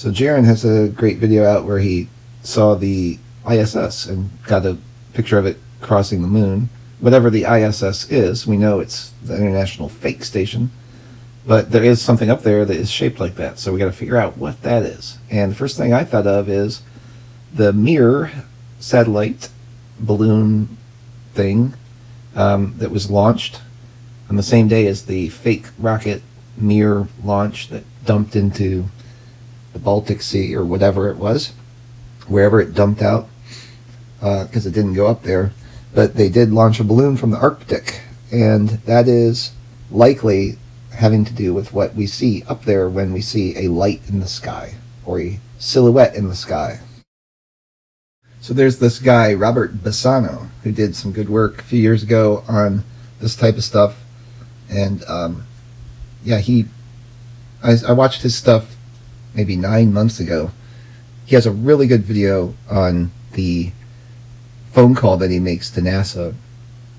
So Jaron has a great video out where he saw the ISS and got a picture of it crossing the moon. Whatever the ISS is, we know it's the International Fake Station, but there is something up there that is shaped like that, so we got to figure out what that is. And the first thing I thought of is the Mir satellite balloon thing that was launched on the same day as the fake rocket Mir launch that dumped into the Baltic Sea or whatever it was, wherever it dumped out, because it didn't go up there. But they did launch a balloon from the Arctic, and that is likely having to do with what we see up there when we see a light in the sky or a silhouette in the sky. So there's this guy, Robert Bassano, who did some good work a few years ago on this type of stuff. And yeah, I watched his stuff maybe 9 months ago. He has a really good video on the phone call that he makes to NASA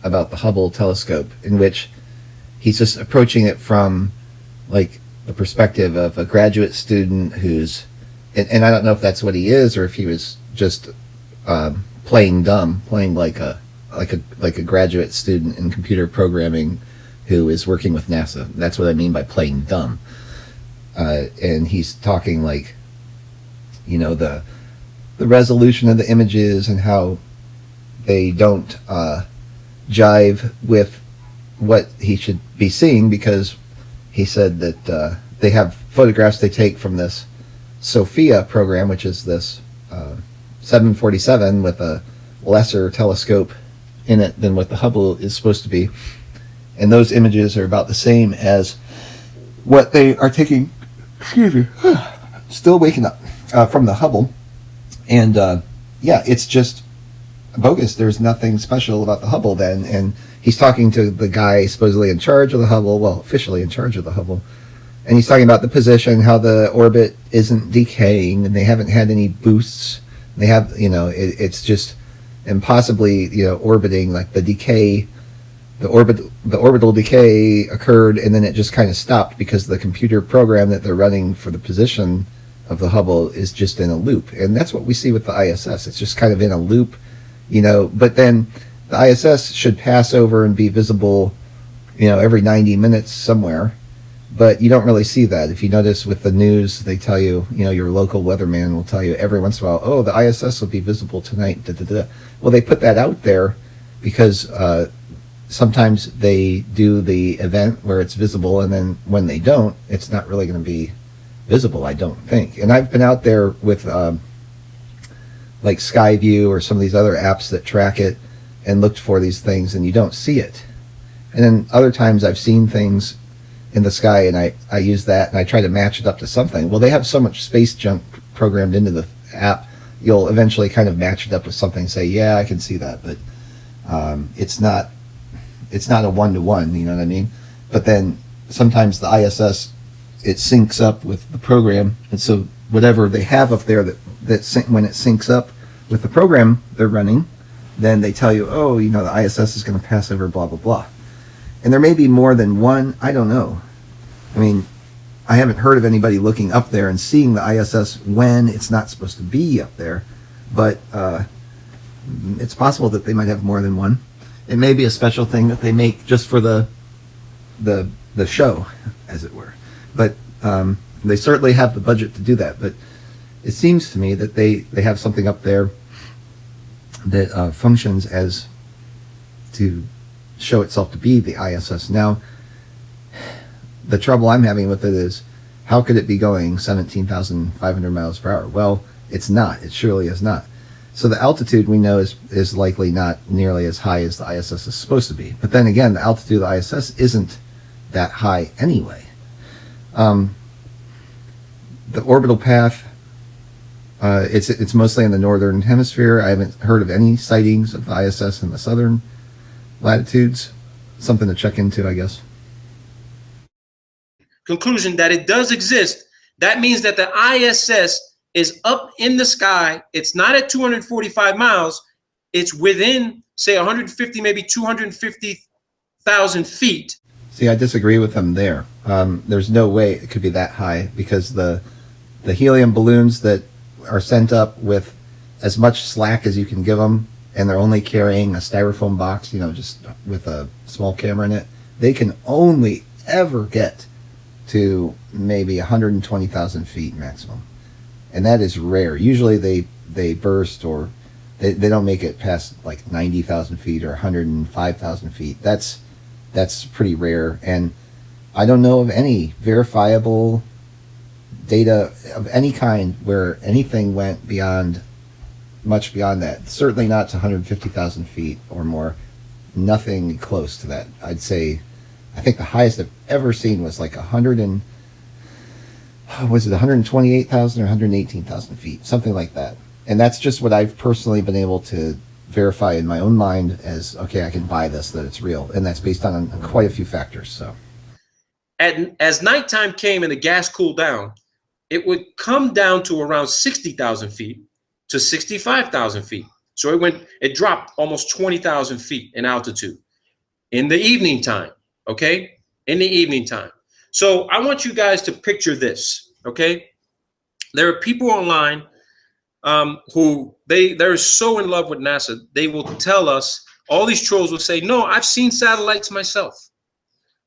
about the Hubble telescope, in which he's just approaching it from like the perspective of a graduate student who's, and I don't know if that's what he is or if he was just playing dumb, playing like a graduate student in computer programming who is working with NASA. That's what I mean by playing dumb. And he's talking like, you know, the resolution of the images and how they don't jive with what he should be seeing, because he said that they have photographs they take from this SOFIA program, which is this 747 with a lesser telescope in it than what the Hubble is supposed to be. And those images are about the same as what they are taking, excuse me, still waking up, from the Hubble. And yeah, it's just bogus. There's nothing special about the Hubble then. And he's talking to the guy supposedly in charge of the Hubble, well, officially in charge of the Hubble. And he's talking about the position, how the orbit isn't decaying, and they haven't had any boosts. They have, you know, it's just impossibly, you know, orbiting, like the decay, the orbital decay occurred, and then it just kind of stopped because the computer program that they're running for the position of the Hubble is just in a loop. And that's what we see with the ISS. It's just kind of in a loop, you know, but then the ISS should pass over and be visible, you know, every 90 minutes somewhere. But you don't really see that. If you notice with the news, they tell you, you know, your local weatherman will tell you every once in a while, oh, the ISS will be visible tonight. Da, da, da. Well, they put that out there because sometimes they do the event where it's visible, and then when they don't, it's not really going to be visible, I don't think. And I've been out there with like Skyview or some of these other apps that track it and looked for these things, and you don't see it. And then other times I've seen things in the sky, and I use that and I try to match it up to something. Well, they have so much space junk programmed into the app, you'll eventually kind of match it up with something and say, yeah, I can see that, but it's not a one-to-one, you know what I mean? But then sometimes the ISS, it syncs up with the program, and so whatever they have up there when it syncs up with the program they're running, then they tell you, oh, you know, the ISS is going to pass over blah blah blah. And there may be more than one, I don't know. I mean, I haven't heard of anybody looking up there and seeing the ISS when it's not supposed to be up there, but it's possible that they might have more than one. It may be a special thing that they make just for the show, as it were. But they certainly have the budget to do that. But it seems to me that they have something up there that functions as to show itself to be the ISS. Now, the trouble I'm having with it is, how could it be going 17,500 miles per hour? Well, it's not. It surely is not. So the altitude we know is likely not nearly as high as the ISS is supposed to be. But then again, the altitude of the ISS isn't that high anyway. The orbital path, it's mostly in the northern hemisphere. I haven't heard of any sightings of the ISS in the southern latitudes. Something to check into, I guess. Conclusion that it does exist. That means that the ISS is up in the sky. It's not at 245 miles. It's within, say, 150, maybe 250,000 feet. See, I disagree with them there. There's no way it could be that high, because the the helium balloons that are sent up with as much slack as you can give them, and they're only carrying a styrofoam box, you know, just with a small camera in it, they can only ever get to maybe 120,000 feet maximum. And that is rare. Usually they burst, or they don't make it past like 90,000 feet or 105,000 feet. That's pretty rare. And I don't know of any verifiable data of any kind where anything went much beyond that. Certainly not to 150,000 feet or more. Nothing close to that. I'd say, I think the highest I've ever seen was like 128,000 or 118,000 feet, something like that. And that's just what I've personally been able to verify in my own mind as, okay, I can buy this, that it's real. And that's based on quite a few factors. So as nighttime came and the gas cooled down, it would come down to around 60,000 feet to 65,000 feet. So it dropped almost 20,000 feet in altitude in the evening time. Okay, in the evening time. So I want you guys to picture this. Okay, there are people online who they're so in love with NASA, they will tell us, all these trolls will say, no, I've seen satellites myself.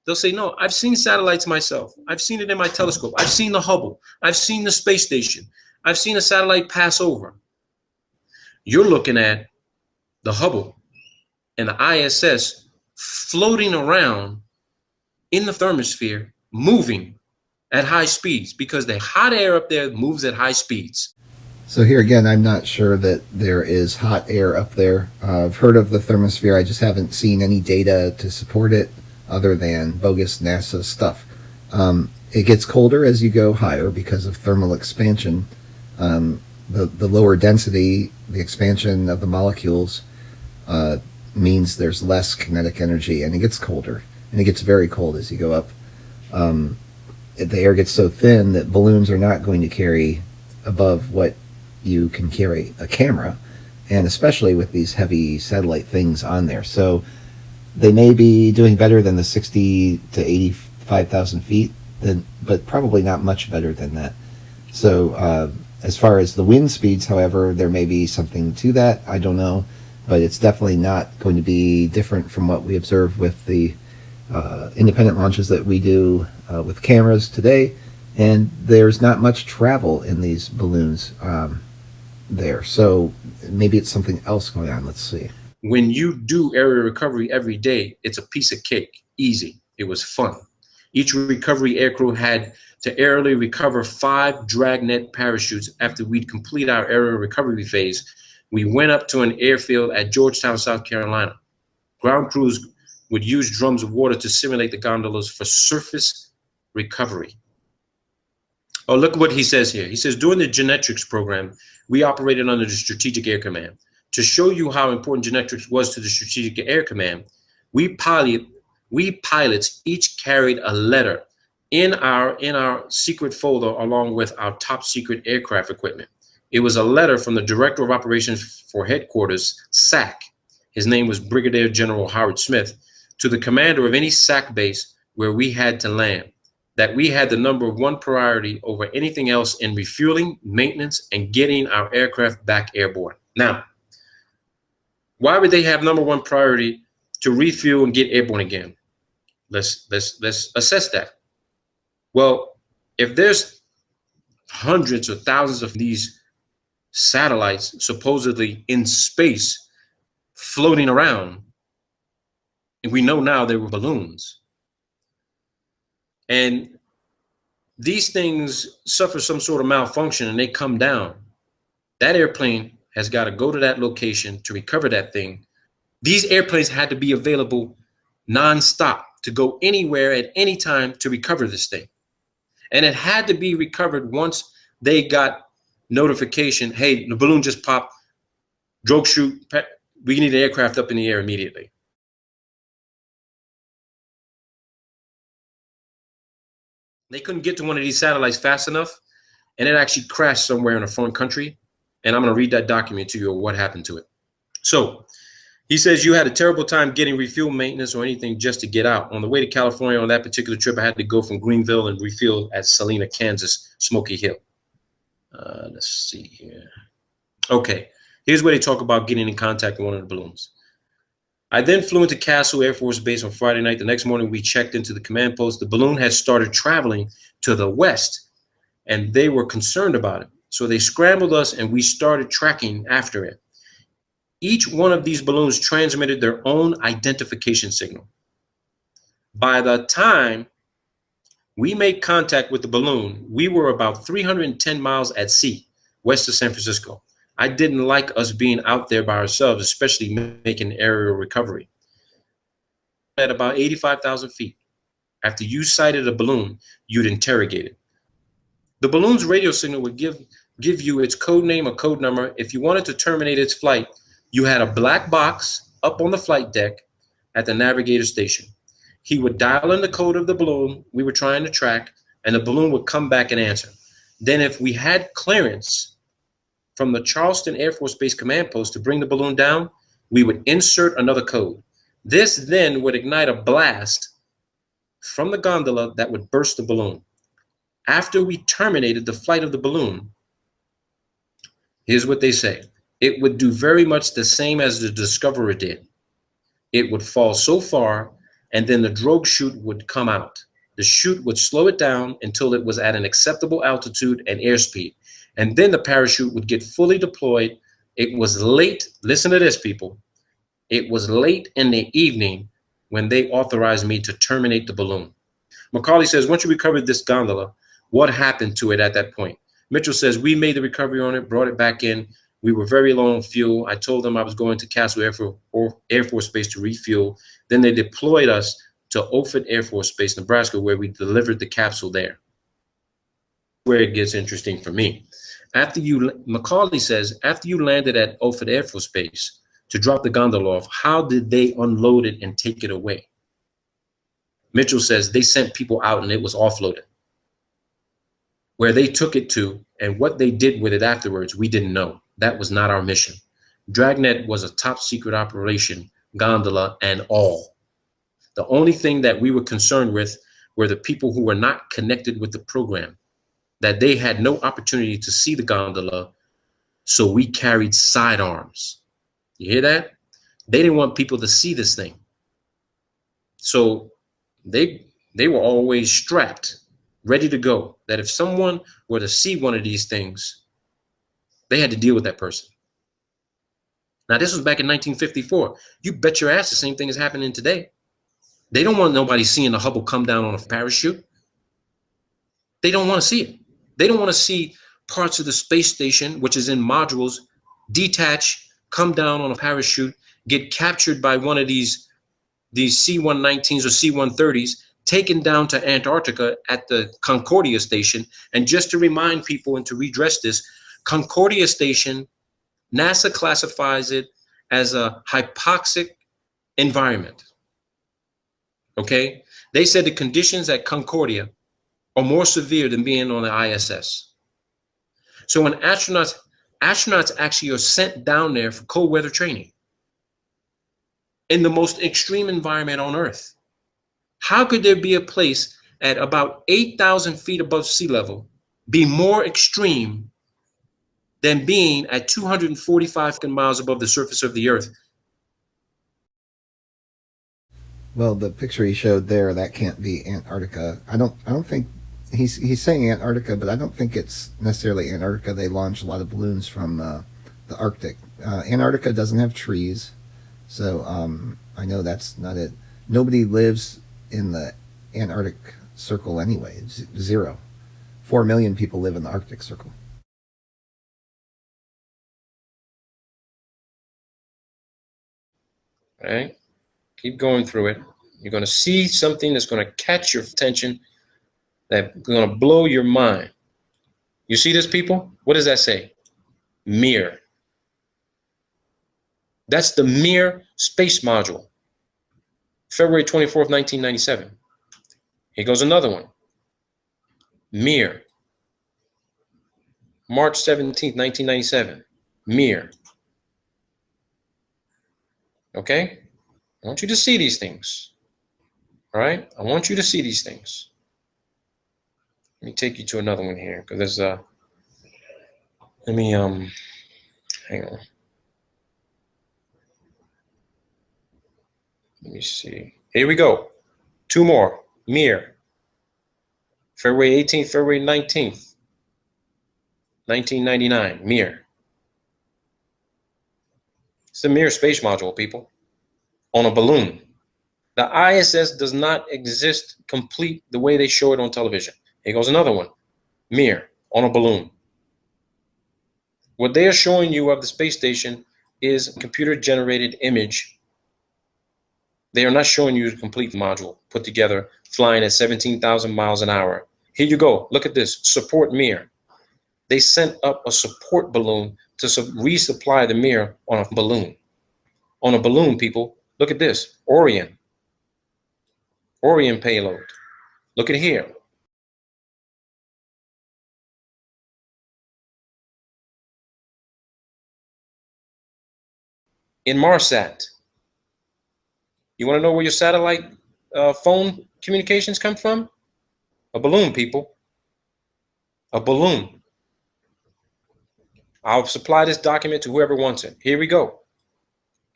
They'll say, no, I've seen satellites myself. I've seen it in my telescope. I've seen the Hubble. I've seen the space station. I've seen a satellite pass over. You're looking at the Hubble and the ISS floating around in the thermosphere, moving at high speeds, because the hot air up there moves at high speeds. So here again, I'm not sure that there is hot air up there. I've heard of the thermosphere. I just haven't seen any data to support it other than bogus NASA stuff. It gets colder as you go higher because of thermal expansion. The lower density, the expansion of the molecules means there's less kinetic energy, and it gets colder. And it gets very cold as you go up. The air gets so thin that balloons are not going to carry above what you can carry a camera, and especially with these heavy satellite things on there. So they may be doing better than the 60 to 85,000 feet, but probably not much better than that. So as far as the wind speeds, however, there may be something to that. I don't know, but it's definitely not going to be different from what we observe with the independent launches that we do with cameras today. And there's not much travel in these balloons there. So maybe it's something else going on. Let's see. When you do area recovery every day, it's a piece of cake. Easy. It was fun. Each recovery aircrew had to aerially recover 5 dragnet parachutes. After we'd complete our aerial recovery phase, we went up to an airfield at Georgetown, South Carolina. Ground crews would use drums of water to simulate the gondolas for surface recovery. Oh, look what he says here. He says, during the genetics program, we operated under the Strategic Air Command. To show you how important genetics was to the Strategic Air Command, we pilots each carried a letter in our secret folder along with our top secret aircraft equipment. It was a letter from the Director of Operations for Headquarters, SAC. His name was Brigadier General Howard Smith, to the commander of any SAC base where we had to land, that we had the #1 priority over anything else in refueling, maintenance, and getting our aircraft back airborne. Now, why would they have #1 priority to refuel and get airborne again? Let's assess that. Well, if there's hundreds or thousands of these satellites supposedly in space floating around, and we know now they were balloons, and these things suffer some sort of malfunction and they come down, that airplane has got to go to that location to recover that thing. These airplanes had to be available nonstop to go anywhere at any time to recover this thing. And it had to be recovered once they got notification, hey, the balloon just popped, drogue chute, we need an aircraft up in the air immediately. They couldn't get to one of these satellites fast enough, and it actually crashed somewhere in a foreign country. And I'm going to read that document to you of what happened to it. So he says, you had a terrible time getting refuel, maintenance, or anything just to get out. On the way to California on that particular trip, I had to go from Greenville and refuel at Salina, Kansas, Smoky Hill. Let's see here. Okay, here's where they talk about getting in contact with one of the balloons. I then flew into Castle Air Force Base on Friday night. The next morning, we checked into the command post. The balloon had started traveling to the west, and they were concerned about it. So they scrambled us, and we started tracking after it. Each one of these balloons transmitted their own identification signal. By the time we made contact with the balloon, we were about 310 miles at sea, west of San Francisco. I didn't like us being out there by ourselves, especially making aerial recovery. At about 85,000 feet, after you sighted a balloon, you'd interrogate it. The balloon's radio signal would give you its code name or code number. If you wanted to terminate its flight, you had a black box up on the flight deck at the navigator station. He would dial in the code of the balloon we were trying to track, and the balloon would come back and answer. Then if we had clearance from the Charleston Air Force Base command post to bring the balloon down, we would insert another code. This then would ignite a blast from the gondola that would burst the balloon. After we terminated the flight of the balloon, here's what they say. It would do very much the same as the Discoverer did. It would fall so far, and then the drogue chute would come out. The chute would slow it down until it was at an acceptable altitude and airspeed. And then the parachute would get fully deployed. It was late. Listen to this, people. It was late in the evening when they authorized me to terminate the balloon. Macaulay says, once you recovered this gondola, what happened to it at that point? Mitchell says, we made the recovery on it, brought it back in. We were very low on fuel. I told them I was going to Castle Air Force Base to refuel. Then they deployed us to Offutt Air Force Base, Nebraska, where we delivered the capsule there. Where it gets interesting for me. Macaulay says, after you landed at Offutt Air Force Base to drop the gondola off, how did they unload it and take it away? Mitchell says they sent people out and it was offloaded. Where they took it to and what they did with it afterwards, we didn't know. That was not our mission. Dragnet was a top secret operation, gondola and all. The only thing that we were concerned with were the people who were not connected with the program, that they had no opportunity to see the gondola, so we carried sidearms. You hear that? They didn't want people to see this thing. So they were always strapped, ready to go, that if someone were to see one of these things, they had to deal with that person. Now, this was back in 1954. You bet your ass the same thing is happening today. They don't want nobody seeing the Hubble come down on a parachute. They don't want to see it. They don't want to see parts of the space station, which is in modules, detach, come down on a parachute, get captured by one of these C-119s or C-130s, taken down to Antarctica at the Concordia station. And just to remind people and to redress this, Concordia station, NASA classifies it as a hypoxic environment. Okay? They said the conditions at Concordia are more severe than being on the ISS. So when astronauts actually are sent down there for cold weather training in the most extreme environment on Earth, how could there be a place at about 8,000 feet above sea level be more extreme than being at 245 miles above the surface of the Earth? Well, the picture he showed there, that can't be Antarctica. I don't think he's saying Antarctica, but I don't think it's necessarily Antarctica. They launch a lot of balloons from the Arctic. Antarctica doesn't have trees, so I know that's not it. Nobody lives in the Antarctic Circle anyway. It's 0. 4 million people live in the Arctic Circle. All right, keep going through it. You're going to see something that's going to catch your attention, that's going to blow your mind. You see this, people? What does that say? Mir. That's the Mir space module. February 24th, 1997. Here goes another one. Mir. March 17th, 1997. Mir. Okay? I want you to see these things. All right? I want you to see these things. Let me take you to another one here, because there's Let me hang on. Let me see. Here we go. Two more. Mir. February 18th, February 19th, 1999. Mir. It's the Mir space module, people, on a balloon. The ISS does not exist complete the way they show it on television. Here goes another one. Mir on a balloon. What they are showing you of the space station is a computer-generated image. They are not showing you the complete module put together, flying at 17,000 miles an hour. Here you go. Look at this. Support Mir. They sent up a support balloon to resupply the Mir on a balloon. On a balloon, people. Look at this. Orion. Orion payload. Look at here. Inmarsat. You want to know where your satellite phone communications come from? A balloon, people. A balloon. I'll supply this document to whoever wants it. Here we go.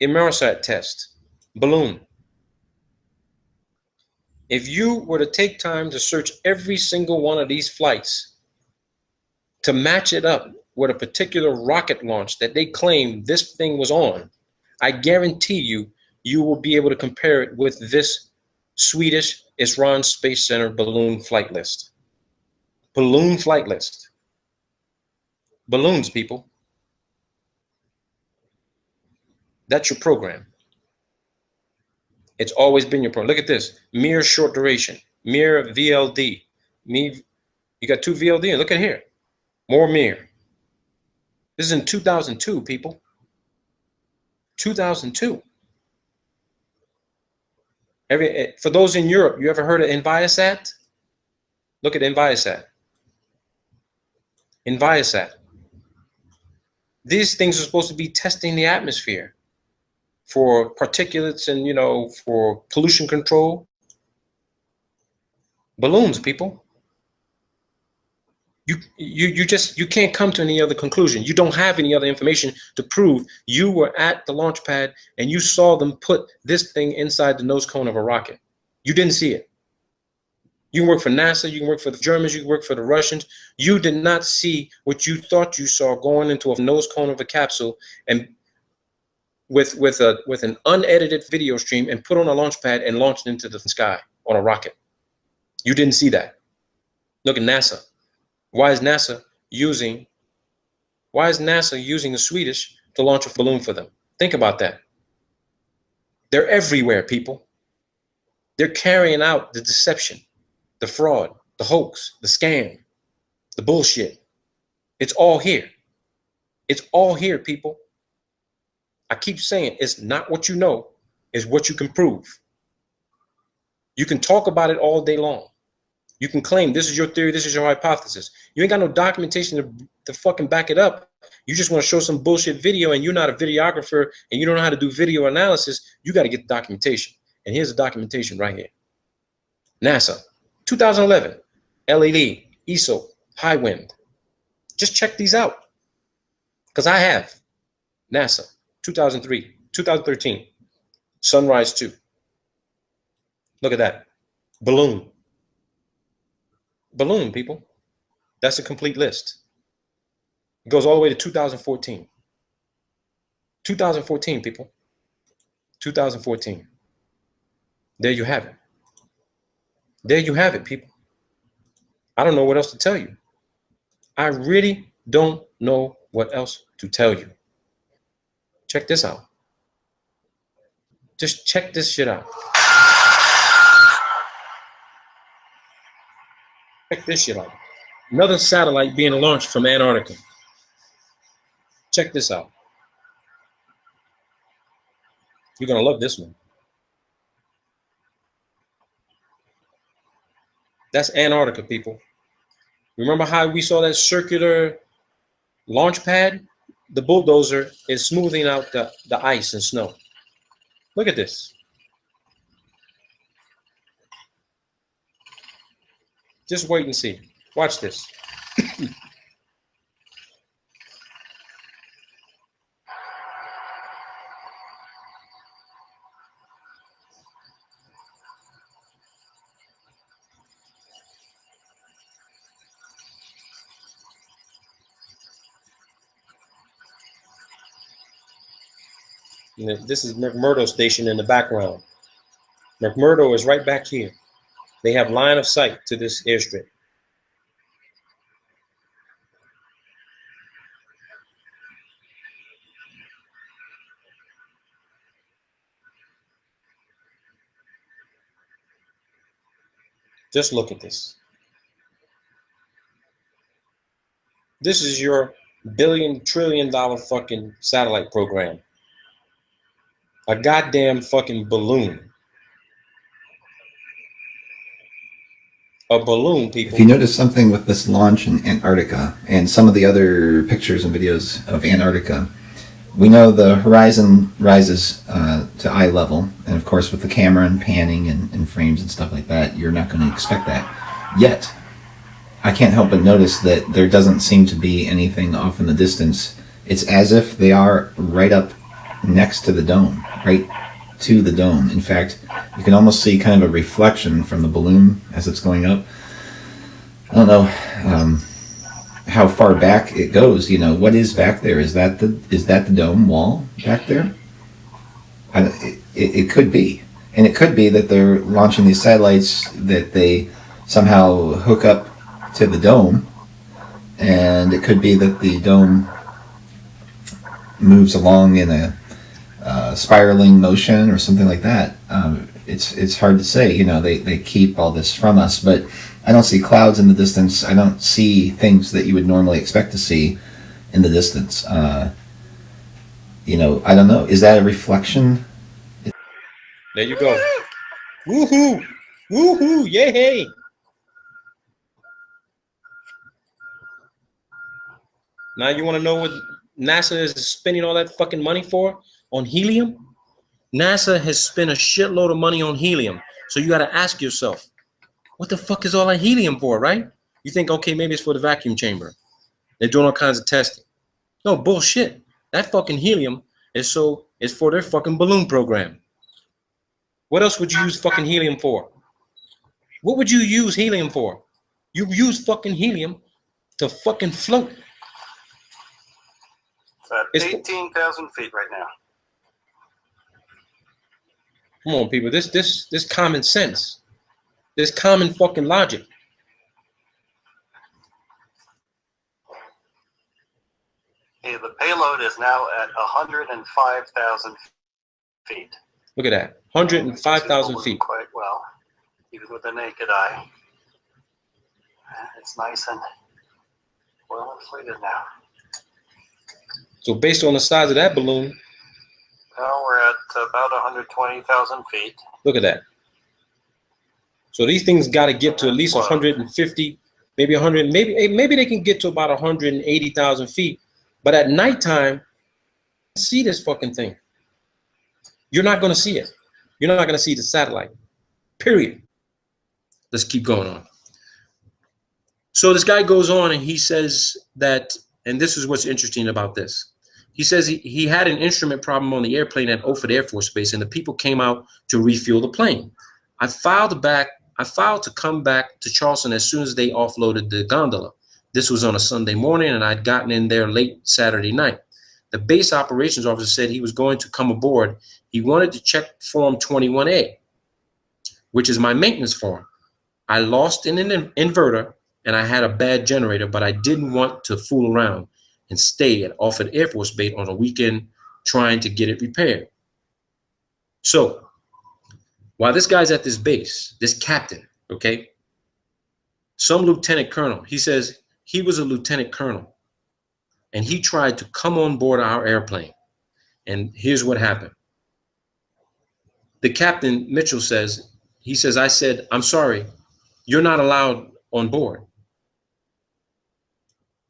Inmarsat test. Balloon. If you were to take time to search every single one of these flights to match it up with a particular rocket launch that they claim this thing was on, I guarantee you, you will be able to compare it with this Swedish Esran Space Center balloon flight list. Balloon flight list. Balloons, people. That's your program. It's always been your program. Look at this. Mir short duration. Mir VLD. You got two VLD. Look at here. More Mir. This is in 2002, people. 2002. For those in Europe, you ever heard of Enviasat? Look at Enviasat. Enviasat. These things are supposed to be testing the atmosphere for particulates and, you know, for pollution control. Balloons, people. You can't come to any other conclusion. You don't have any other information to prove you were at the launch pad and you saw them put this thing inside the nose cone of a rocket. You didn't see it. You can work for NASA, you can work for the Germans, you can work for the Russians. You did not see what you thought you saw going into a nose cone of a capsule and with an unedited video stream and put on a launch pad and launched into the sky on a rocket. You didn't see that. Look at NASA. Why is NASA using the Swedish to launch a balloon for them? Think about that. They're everywhere, people. They're carrying out the deception, the fraud, the hoax, the scam, the bullshit. It's all here. It's all here, people. I keep saying it's not what you know, it's what you can prove. You can talk about it all day long. You can claim this is your theory, this is your hypothesis. You ain't got no documentation to fucking back it up. You just want to show some bullshit video and you're not a videographer and you don't know how to do video analysis. You got to get the documentation. And here's the documentation right here. NASA, 2011, LED, ESO, high wind. Just check these out. Because I have. NASA, 2003, 2013, Sunrise 2. Look at that. Balloon. Balloon, people. That's a complete list. It goes all the way to 2014. 2014, people. 2014. There you have it. There you have it, people. I don't know what else to tell you. I really don't know what else to tell you. Check this out. Just check this shit out. Check this shit out. Another satellite being launched from Antarctica. Check this out. You're going to love this one. That's Antarctica, people. Remember how we saw that circular launch pad? The bulldozer is smoothing out the ice and snow. Look at this. Just wait and see. Watch this. And this is McMurdo Station in the background. McMurdo is right back here. They have line of sight to this airstrip. Just look at this. This is your billion, trillion dollar fucking satellite program. A goddamn fucking balloon. A balloon, people. If you notice something with this launch in Antarctica and some of the other pictures and videos of Antarctica, we know the horizon rises to eye level, and of course with the camera and panning and frames and stuff like that, you're not going to expect that. Yet, I can't help but notice that there doesn't seem to be anything off in the distance. It's as if they are right up next to the dome, right to the dome. In fact, you can almost see kind of a reflection from the balloon as it's going up. I don't know how far back it goes. You know, what is back there? Is that the dome wall back there? It could be, and it could be that they're launching these satellites that they somehow hook up to the dome, and it could be that the dome moves along in a spiraling motion or something like that. It's hard to say. You know, they keep all this from us, but I don't see clouds in the distance. I don't see things that you would normally expect to see in the distance. You know, I don't know. Is that a reflection? There you go. Woohoo! Woohoo! Yay! Now you want to know what NASA is spending all that fucking money for? On helium? NASA has spent a shitload of money on helium. So you got to ask yourself, what the fuck is all that helium for, right? You think, okay, maybe it's for the vacuum chamber. They're doing all kinds of testing. No, bullshit. That fucking helium is for their fucking balloon program. What else would you use fucking helium for? What would you use helium for? You use fucking helium to fucking float. It's at 18,000 feet right now. Come on, people. This common sense. This common fucking logic. Okay, the payload is now at 105,000 feet. Look at that. 105,000 feet. Quite well, even with the naked eye. It's nice and well inflated now. So based on the size of that balloon, Well, we're at about 120,000 feet. look at that. So these things got to get to at least 150, maybe 100, maybe they can get to about 180,000 feet. But at nighttime, see this fucking thing. You're not going to see it. You're not going to see the satellite. Period. Let's keep going on. So this guy goes on and he says that, and this is what's interesting about this. He says he had an instrument problem on the airplane at Offutt Air Force Base, and the people came out to refuel the plane. I filed to come back to Charleston as soon as they offloaded the gondola. This was on a Sunday morning, and I'd gotten in there late Saturday night. The base operations officer said he was going to come aboard. He wanted to check Form 21A, which is my maintenance form. I lost an inverter, and I had a bad generator, but I didn't want to fool around and stay at Offutt Air Force Base on a weekend trying to get it repaired. So while this guy's at this base, this captain, okay, some lieutenant colonel, he says he was a lieutenant colonel, and he tried to come on board our airplane. And here's what happened. The captain, Mitchell, says, I said, I'm sorry, you're not allowed on board.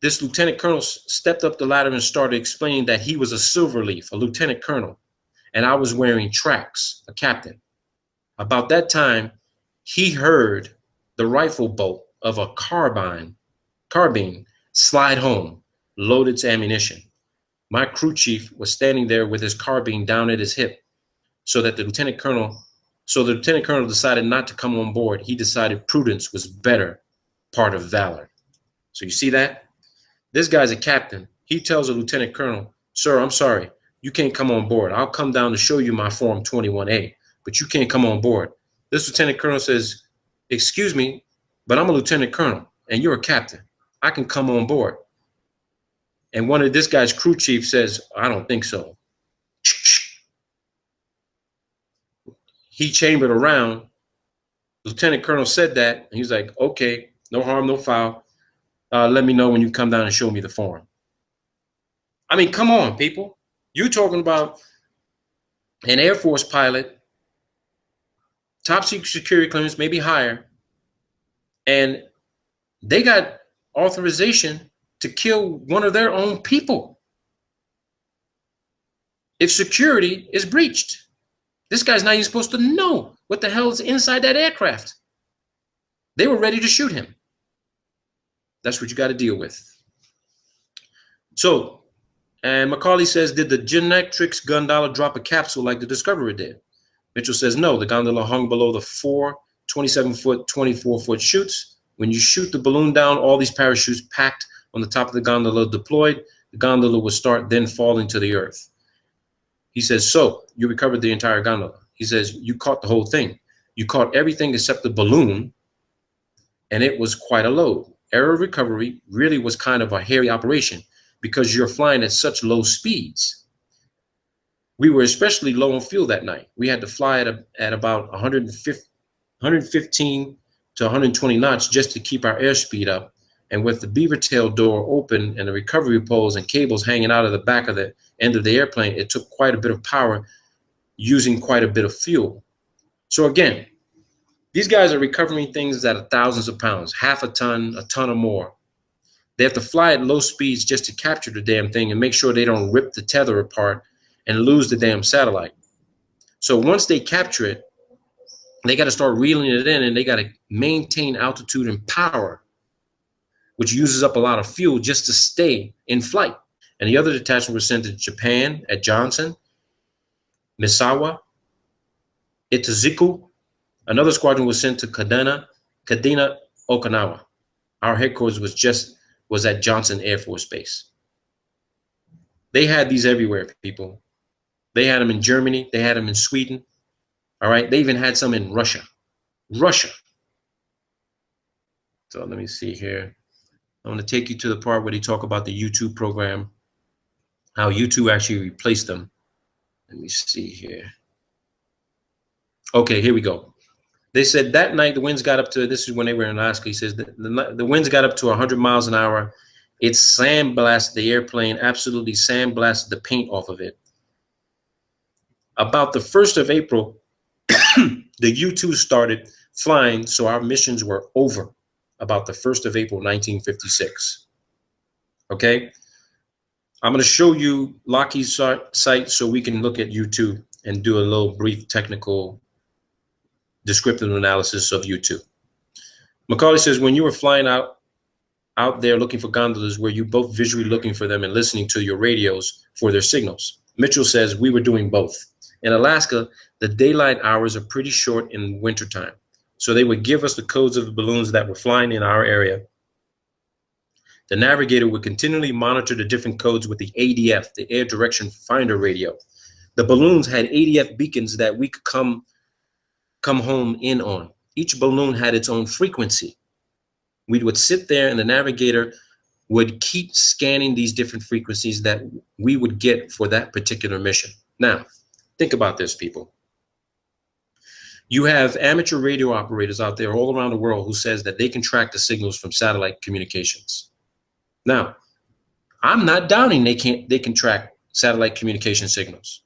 This lieutenant colonel stepped up the ladder and started explaining that he was a Silverleaf, a lieutenant colonel, and I was wearing tracks, a captain. About that time, he heard the rifle bolt of a carbine slide home, load its ammunition. My crew chief was standing there with his carbine down at his hip, so the lieutenant colonel decided not to come on board. He decided prudence was better part of valor. So you see that? This guy's a captain. He tells a lieutenant colonel, sir, I'm sorry, you can't come on board. I'll come down to show you my Form 21A, but you can't come on board. This lieutenant colonel says, excuse me, but I'm a lieutenant colonel and you're a captain. I can come on board. And one of this guy's crew chief says, I don't think so. He chambered around. Lieutenant colonel said that. And he's like, okay, no harm, no foul. Let me know when you come down and show me the form. I mean, come on, people. You're talking about an Air Force pilot, top secret security clearance, maybe higher, and they got authorization to kill one of their own people if security is breached. This guy's not even supposed to know what the hell is inside that aircraft. They were ready to shoot him. That's what you got to deal with. So, and Macaulay says, did the Genetrix gondola drop a capsule like the Discoverer did? Mitchell says, no, the gondola hung below the 4 27-foot, 24-foot chutes. When you shoot the balloon down, all these parachutes packed on the top of the gondola deployed. The gondola would start then falling to the earth. He says, so you recovered the entire gondola. He says, you caught the whole thing. You caught everything except the balloon, and it was quite a load. Error recovery really was kind of a hairy operation because you're flying at such low speeds. We were especially low on fuel that night. We had to fly at about 115 to 120 knots just to keep our airspeed up. And with the beaver tail door open and the recovery poles and cables hanging out of the back of the end of the airplane, it took quite a bit of power using quite a bit of fuel. So again, these guys are recovering things that are thousands of pounds, half a ton or more. They have to fly at low speeds just to capture the damn thing and make sure they don't rip the tether apart and lose the damn satellite. So once they capture it, they got to start reeling it in, and they got to maintain altitude and power, which uses up a lot of fuel just to stay in flight. And the other detachment was sent to Japan at Johnson, Misawa, Itazuku. Another squadron was sent to Kadena, Okinawa. Our headquarters was at Johnson Air Force Base. They had these everywhere, people. They had them in Germany. They had them in Sweden. All right. They even had some in Russia. So let me see here. I'm going to take you to the part where they talk about the U-2 program, how U-2 actually replaced them. Let me see here. Okay, here we go. They said that night the winds got up to, this is when they were in Alaska, he says the winds got up to 100 miles an hour. It sandblasted the airplane, absolutely sandblasted the paint off of it. About the 1st of April, the U-2 started flying, so our missions were over about the 1st of April, 1956. Okay? I'm going to show you Lockheed's site so we can look at U-2 and do a little brief technical descriptive analysis of U-2. Macaulay says, when you were flying out there looking for gondolas, were you both visually looking for them and listening to your radios for their signals? Mitchell says, we were doing both. In Alaska, the daylight hours are pretty short in wintertime. So they would give us the codes of the balloons that were flying in our area. The navigator would continually monitor the different codes with the ADF, the Air Direction Finder radio. The balloons had ADF beacons that we could come home in on. Each balloon had its own frequency. We would sit there and the navigator would keep scanning these different frequencies that we would get for that particular mission. Now, think about this, people. You have amateur radio operators out there all around the world who says that they can track the signals from satellite communications. Now, I'm not doubting they can track satellite communication signals.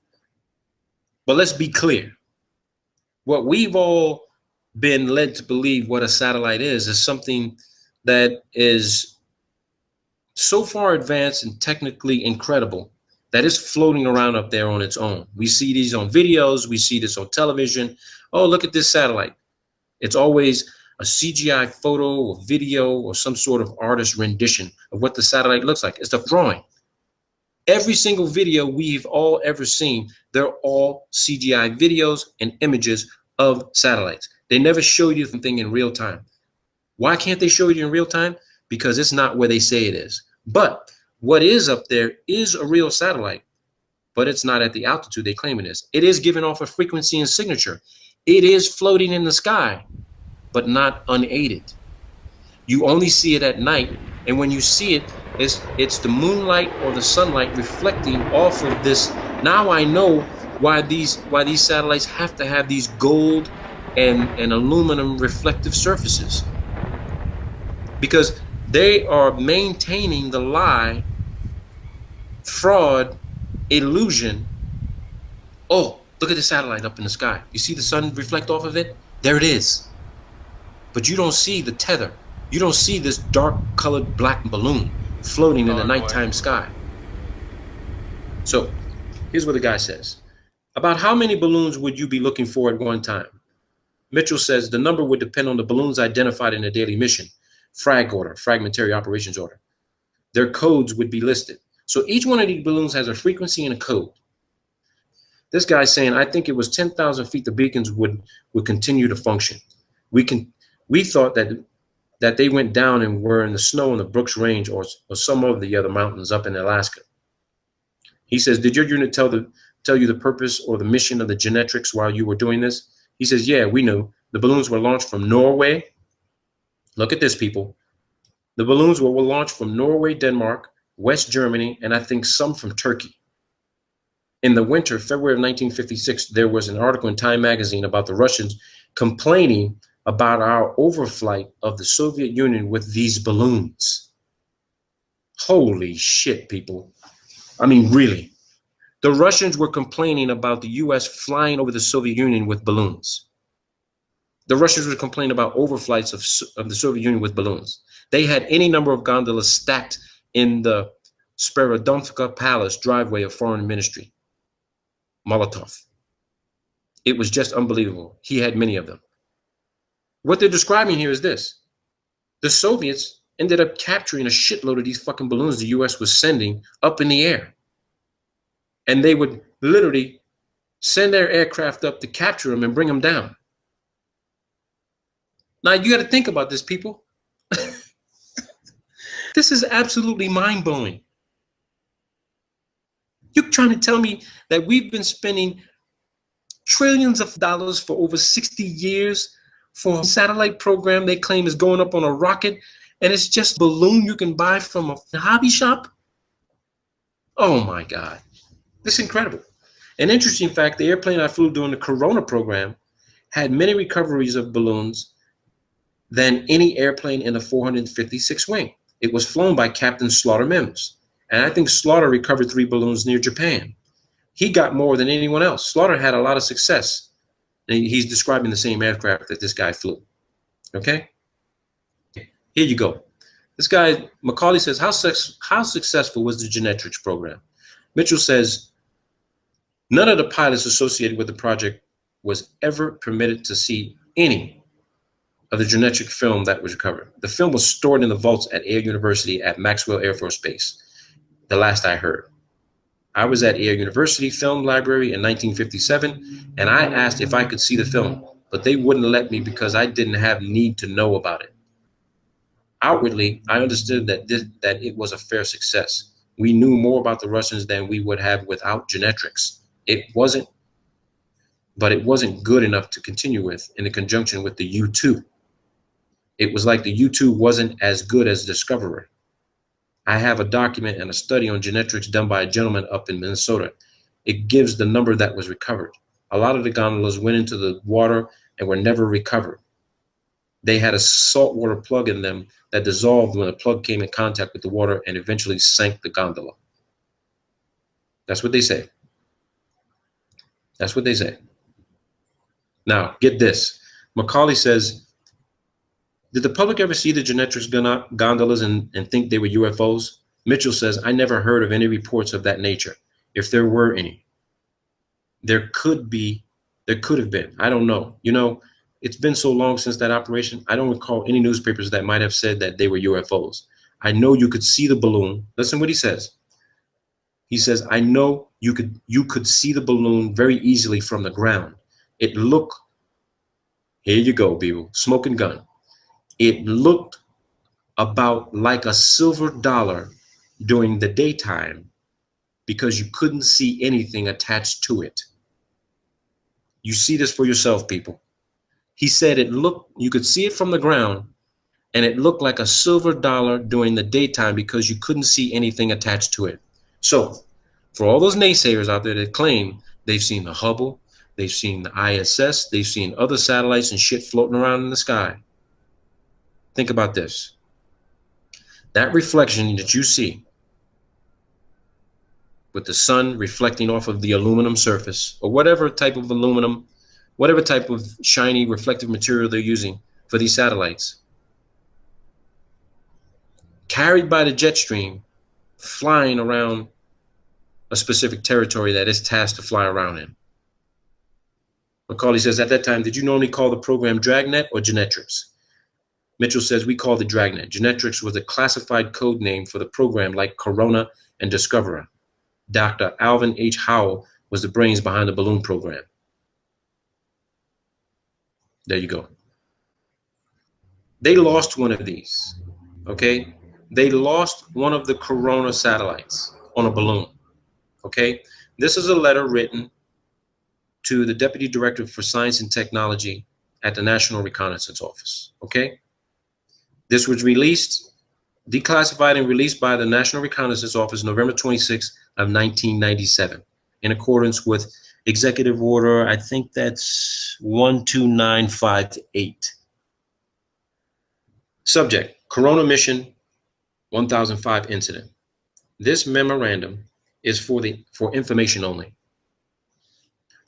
But let's be clear. What we've all been led to believe what a satellite is something that is so far advanced and technically incredible that it's floating around up there on its own. We see these on videos, we see this on television. Oh, look at this satellite. It's always a CGI photo or video or some sort of artist rendition of what the satellite looks like. It's a drawing. Every single video we've all ever seen, they're all CGI videos and images of satellites. They never show you something in real time. Why can't they show you in real time? Because it's not where they say it is. But what is up there is a real satellite. but it's not at the altitude they claim it is. It is giving off a frequency and signature. It is floating in the sky, but not unaided. You only see it at night, and when you see it, it's the moonlight or the sunlight reflecting off of this. Now I know why these satellites have to have these gold and aluminum reflective surfaces, because they are maintaining the lie, fraud, illusion. Oh, look at the satellite up in the sky. You see the sun reflect off of it? There it is. But you don't see the tether. You don't see this dark colored black balloon floating in the nighttime sky. So here's what the guy says. About how many balloons would you be looking for at one time? Mitchell says the number would depend on the balloons identified in the daily mission, frag order, fragmentary operations order. Their codes would be listed. So each one of these balloons has a frequency and a code. This guy's saying, I think it was 10,000 feet the beacons would continue to function. We thought that they went down and were in the snow in the Brooks Range or some of the other mountains up in Alaska. He says, did your unit tell you the purpose or the mission of the Genetrix while you were doing this? He says, yeah, we knew. The balloons were launched from Norway. Look at this, people. The balloons were launched from Norway, Denmark, West Germany, and I think some from Turkey. In the winter, February of 1956, there was an article in Time magazine about the Russians complaining about our overflight of the Soviet Union with these balloons. Holy shit, people. I mean, really. The Russians were complaining about the US flying over the Soviet Union with balloons. The Russians were complaining about overflights of the Soviet Union with balloons. They had any number of gondolas stacked in the Sperodonivka Palace driveway of Foreign Ministry. Molotov. It was just unbelievable. He had many of them. What they're describing here is this. The Soviets ended up capturing a shitload of these fucking balloons the US was sending up in the air. And they would literally send their aircraft up to capture them and bring them down. Now, you got to think about this, people. This is absolutely mind-blowing. You're trying to tell me that we've been spending trillions of dollars for over 60 years for a satellite program they claim is going up on a rocket, and it's just a balloon you can buy from a hobby shop? Oh my God. This is incredible. An interesting fact, the airplane I flew during the Corona program had many recoveries of balloons than any airplane in the 456 wing. It was flown by Captain Slaughter Mims. And I think Slaughter recovered 3 balloons near Japan. He got more than anyone else. Slaughter had a lot of success. And he's describing the same aircraft that this guy flew. Okay? Here you go. This guy, Macaulay, says, how successful was the Genetrix program? Mitchell says, none of the pilots associated with the project was ever permitted to see any of the genetic film that was recovered. The film was stored in the vaults at Air University at Maxwell Air Force Base, the last I heard. I was at Air University Film Library in 1957, and I asked if I could see the film, but they wouldn't let me because I didn't have need to know about it. Outwardly, I understood that it was a fair success. We knew more about the Russians than we would have without Genetrix. It wasn't good enough to continue with in conjunction with the U-2. It was like the U-2 wasn't as good as Discoverer. I have a document and a study on Genetrix done by a gentleman up in Minnesota. It gives the number that was recovered. A lot of the gondolas went into the water and were never recovered. They had a saltwater plug in them that dissolved when the plug came in contact with the water and eventually sank the gondola. That's what they say. That's what they say. Now, get this. Macaulay says, did the public ever see the Genetrix gondolas and think they were UFOs? Mitchell says, I never heard of any reports of that nature, if there were any. There could have been. I don't know. You know, it's been so long since that operation. I don't recall any newspapers that might have said that they were UFOs. I know you could see the balloon. Listen what he says. He says, I know you could see the balloon very easily from the ground. It looked, here you go, people, smoking gun. It looked about like a silver dollar during the daytime, because you couldn't see anything attached to it. You see this for yourself, people. He said you could see it from the ground, and it looked like a silver dollar during the daytime because you couldn't see anything attached to it. So, for all those naysayers out there that claim they've seen the Hubble, they've seen the ISS, they've seen other satellites and shit floating around in the sky, think about this. That reflection that you see with the sun reflecting off of the aluminum surface, or whatever type of aluminum, whatever type of shiny reflective material they're using for these satellites, carried by the jet stream, flying around a specific territory that is tasked to fly around in. Macaulay says, at that time, did you normally call the program Dragnet or Genetrix? Mitchell says, we called it Dragnet. Genetrix was a classified code name for the program like Corona and Discoverer. Dr. Alvin H. Howell was the brains behind the balloon program. There you go. They lost one of these, okay? They lost one of the Corona satellites on a balloon, okay? This is a letter written to the Deputy Director for Science and Technology at the National Reconnaissance Office, okay? This was released, declassified and released by the National Reconnaissance Office November 26th of 1997 in accordance with Executive Order, I think that's 12958. Subject, Corona Mission 1005 incident. This memorandum is for information only.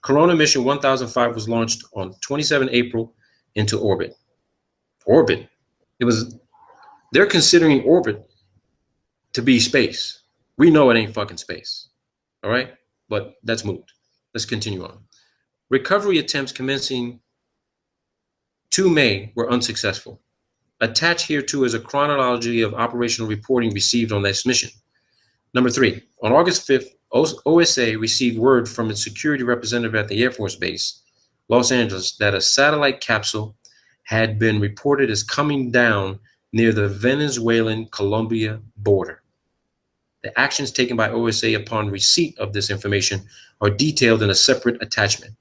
Corona Mission 1005 was launched on 27 April into orbit. Orbit. They're considering orbit to be space. We know it ain't fucking space. All right? But that's moved. Let's continue on. Recovery attempts commencing 2 May were unsuccessful. Attached here too is a chronology of operational reporting received on this mission. Number 3, on August 5th, OSA received word from its security representative at the Air Force Base, Los Angeles, that a satellite capsule had been reported as coming down near the Venezuelan-Colombia border. The actions taken by OSA upon receipt of this information are detailed in a separate attachment.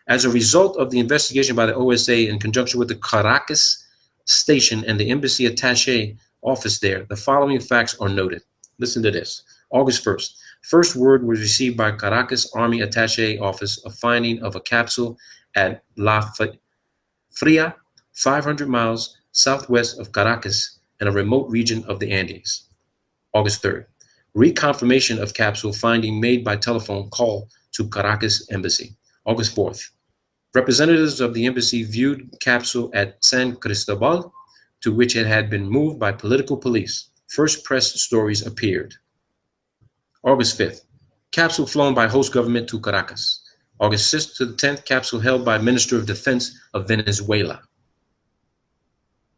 As a result of the investigation by the OSA in conjunction with the Caracas station and the embassy attaché office there, the following facts are noted. Listen to this. August 1st, first word was received by Caracas Army Attaché Office of finding of a capsule at La Fria, 500 miles southwest of Caracas in a remote region of the Andes. August 3rd, reconfirmation of capsule finding made by telephone call to Caracas Embassy. August 4th, representatives of the embassy viewed capsule at San Cristobal, to which it had been moved by political police. First press stories appeared. August 5th, capsule flown by host government to Caracas. August 6th to the 10th, capsule held by Minister of Defense of Venezuela.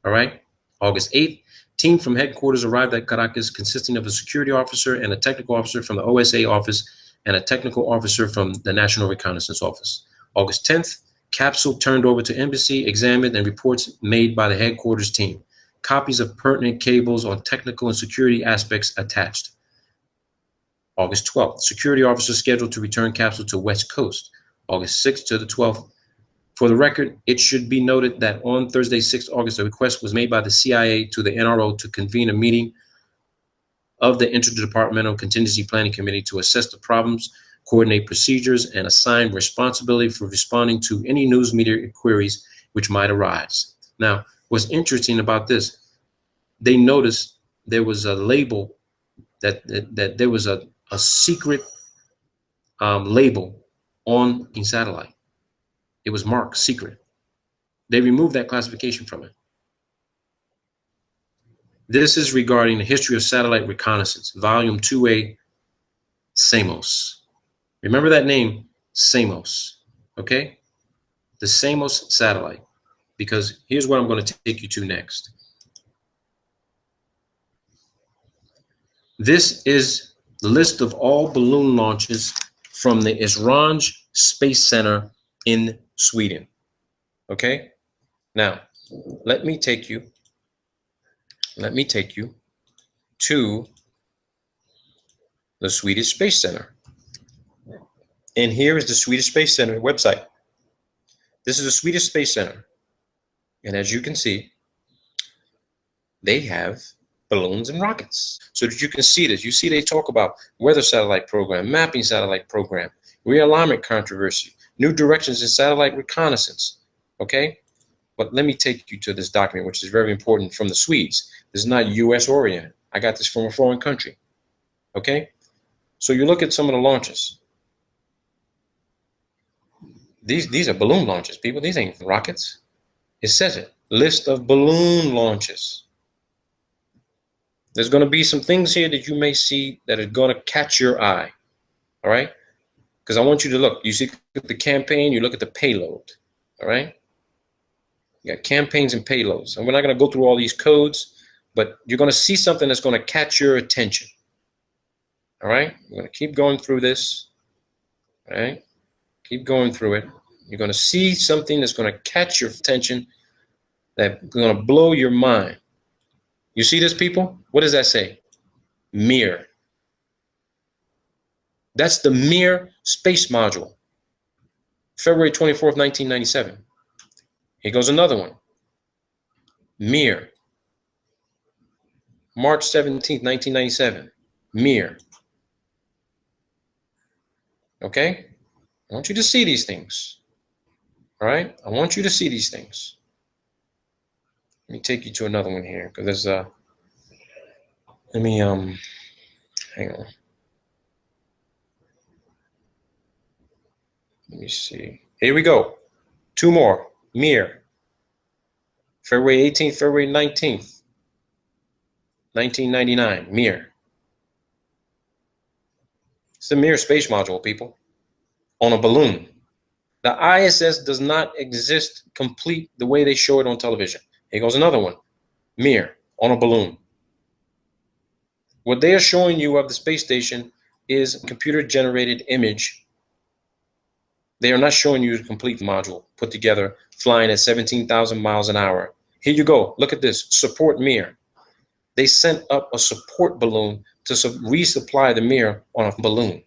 All right. August 8th, team from headquarters arrived at Caracas consisting of a security officer and a technical officer from the OSA office and a technical officer from the National Reconnaissance Office. August 10th, capsule turned over to embassy, examined, and reports made by the headquarters team. Copies of pertinent cables on technical and security aspects attached. August 12th, security officer scheduled to return capsule to West Coast. August 6th to the 12th. For the record, it should be noted that on Thursday, 6th August, a request was made by the CIA to the NRO to convene a meeting of the Interdepartmental Contingency Planning Committee to assess the problems, coordinate procedures, and assign responsibility for responding to any news media queries which might arise. Now, what's interesting about this, they noticed there was a label that there was a secret label on the satellite. It was marked secret. They removed that classification from it. This is regarding the history of satellite reconnaissance, volume 2A, SAMOS. Remember that name, SAMOS, okay? The SAMOS satellite, because here's what I'm going to take you to next. This is the list of all balloon launches from the Esrange Space Center in Sweden, okay? Now, let me take you to the Swedish Space Center. And here is the Swedish Space Center website. This is the Swedish Space Center. And as you can see, they have balloons and rockets. So that you can see this. You see they talk about weather satellite program, mapping satellite program, realignment controversy, new directions in satellite reconnaissance. Okay? But let me take you to this document, which is very important from the Swedes. This is not US oriented. I got this from a foreign country. Okay? So you look at some of the launches. These are balloon launches, people. These ain't rockets. It says it. List of balloon launches. There's going to be some things here that you may see that are going to catch your eye. All right? Because I want you to look. You see the campaign, you look at the payload. All right? You got campaigns and payloads. And we're not going to go through all these codes, but you're going to see something that's going to catch your attention. All right? We're going to keep going through this. All right? Keep going through it. You're going to see something that's going to catch your attention, that's going to blow your mind. You see this, people? What does that say? Mir. That's the Mir space module. February 24th, 1997. Here goes another one. Mir. March 17th, 1997. Mir. Okay? I want you to see these things. All right? I want you to see these things. Let me take you to another one here, because there's let me hang on. Let me see. Here we go. Two more. Mir. February 18th, February 19th, 1999. Mir. It's the Mir space module, people. On a balloon. The ISS does not exist complete the way they show it on television. Here goes another one. Mir. On a balloon. What they are showing you of the space station is a computer-generated image. They are not showing you the complete module put together, flying at 17,000 miles an hour. Here you go. Look at this. Support Mir. They sent up a support balloon to resupply the Mir on a balloon.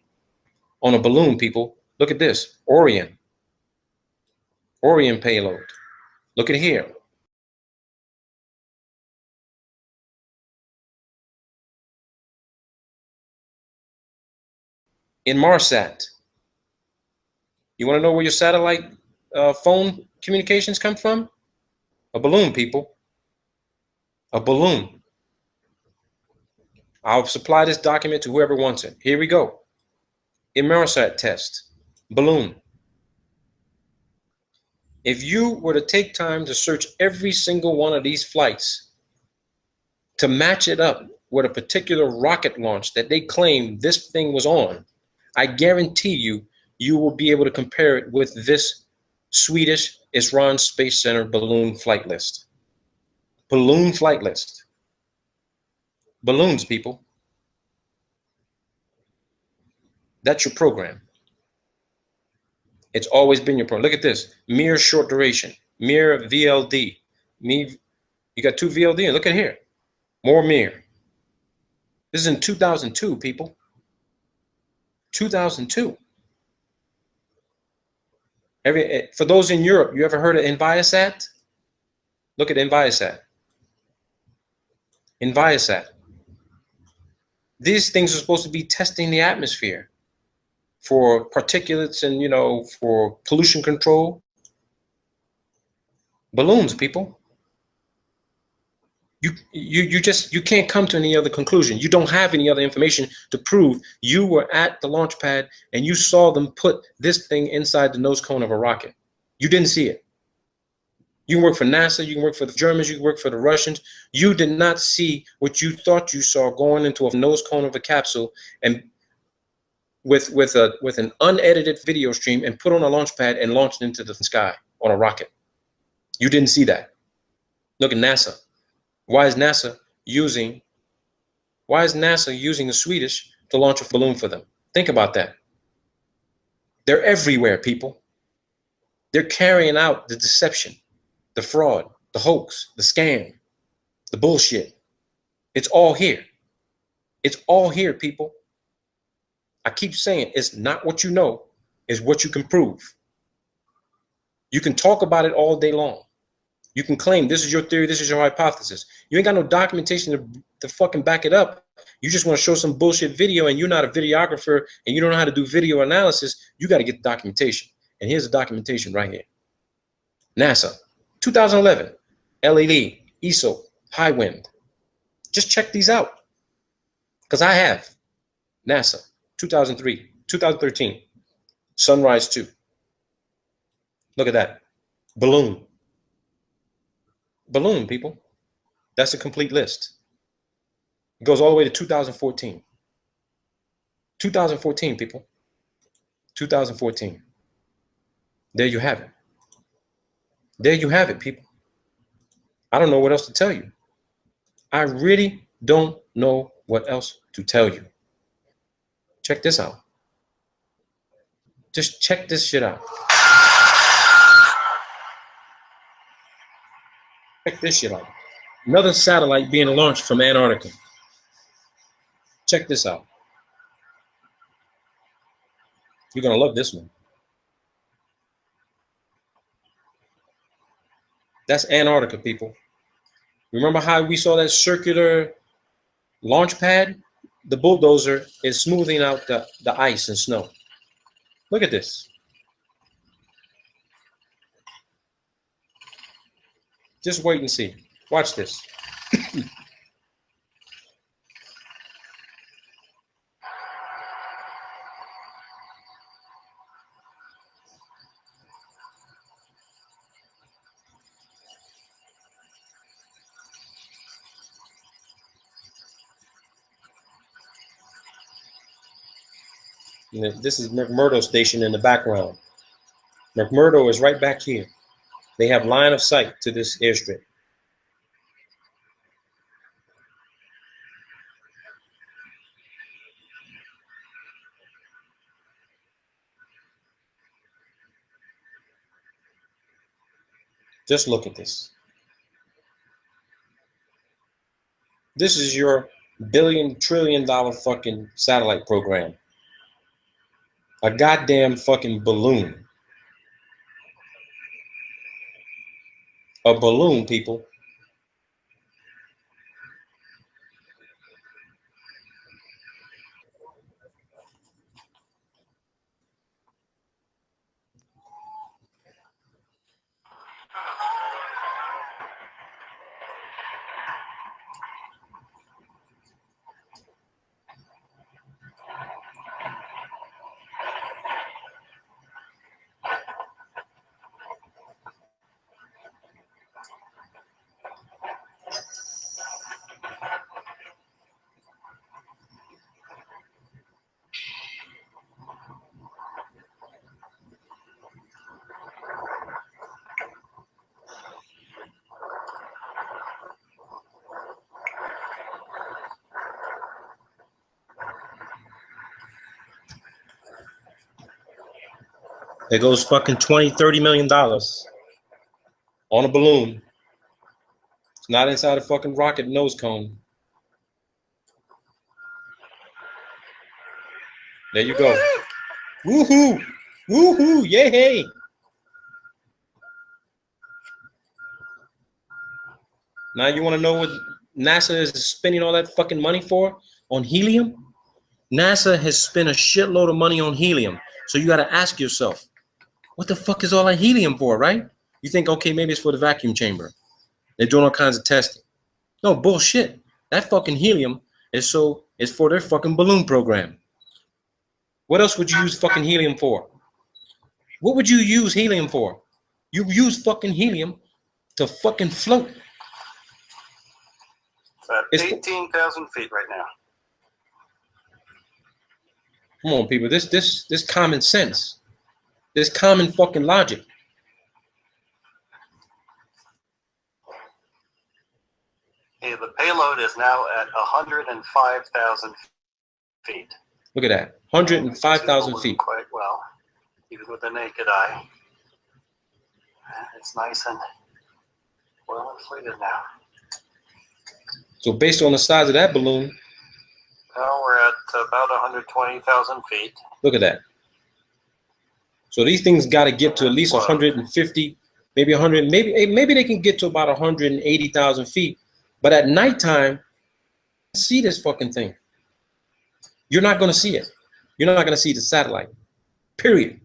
On a balloon, people. Look at this. Orion. Orion payload. Look at here. Inmarsat. You want to know where your satellite phone communications come from? A balloon, people. A balloon. I'll supply this document to whoever wants it. Here we go. Inmarsat test. Balloon. If you were to take time to search every single one of these flights to match it up with a particular rocket launch that they claim this thing was on, I guarantee you, you will be able to compare it with this Swedish ISS Space Center balloon flight list. Balloon flight list. Balloons, people. That's your program. It's always been your program. Look at this. Mir short duration. Mir VLD. You got two VLD, and look at here. More Mir. This is in 2002, people. 2002. For those in Europe, you ever heard of Enviasat? Look at Enviasat. Enviasat. These things are supposed to be testing the atmosphere for particulates and, you know, for pollution control. Balloons, people. You can't come to any other conclusion. You don't have any other information to prove you were at the launch pad and you saw them put this thing inside the nose cone of a rocket. You didn't see it. You can work for NASA, you can work for the Germans, you can work for the Russians. You did not see what you thought you saw going into a nose cone of a capsule and with an unedited video stream and put on a launch pad and launched into the sky on a rocket. You didn't see that. Look at NASA. Why is NASA using the Swedish to launch a balloon for them? Think about that. They're everywhere, people. They're carrying out the deception, the fraud, the hoax, the scam, the bullshit. It's all here. It's all here, people. I keep saying it's not what you know, it's what you can prove. You can talk about it all day long. You can claim this is your theory, this is your hypothesis. You ain't got no documentation to fucking back it up. You just want to show some bullshit video and you're not a videographer and you don't know how to do video analysis. You got to get the documentation. And here's the documentation right here. NASA, 2011, LED, ESO, high wind. Just check these out. Because I have. NASA, 2003, 2013, Sunrise 2. Look at that. Balloon. Balloon, people. That's a complete list. It goes all the way to 2014. 2014, people. 2014. There you have it. There you have it, people. I don't know what else to tell you. I really don't know what else to tell you. Check this out. Just check this shit out. Check this shit out. Another satellite being launched from Antarctica. Check this out. You're going to love this one. That's Antarctica, people. Remember how we saw that circular launch pad? The bulldozer is smoothing out the ice and snow. Look at this. Just wait and see. Watch this. This is McMurdo Station in the background. McMurdo is right back here. They have line of sight to this airstrip. Just look at this. This is your billion, trillion dollar fucking satellite program. A goddamn fucking balloon. A balloon, people. There goes fucking $20-30 million on a balloon. It's not inside a fucking rocket nose cone. There you go. Woohoo! Woohoo! Yay! Now you want to know what NASA is spending all that fucking money for? On helium? NASA has spent a shitload of money on helium. So you got to ask yourself, what the fuck is all that helium for, right? You think, okay, maybe it's for the vacuum chamber. They're doing all kinds of testing. No, bullshit. That fucking helium is for their fucking balloon program. What else would you use fucking helium for? What would you use helium for? You use fucking helium to fucking float. It's at 18,000 feet right now. Come on, people. This common sense. This common fucking logic. Okay, the payload is now at 105,000 feet. Look at that. 105,000 feet. Quite well, even with the naked eye. It's nice and well inflated now. So based on the size of that balloon, Well, we're at to about 120,000 feet. Look at that. So these things got to get to at least 150, maybe 100, maybe they can get to about 180,000 feet. But at nighttime, see this fucking thing. You're not going to see it. You're not going to see the satellite. Period.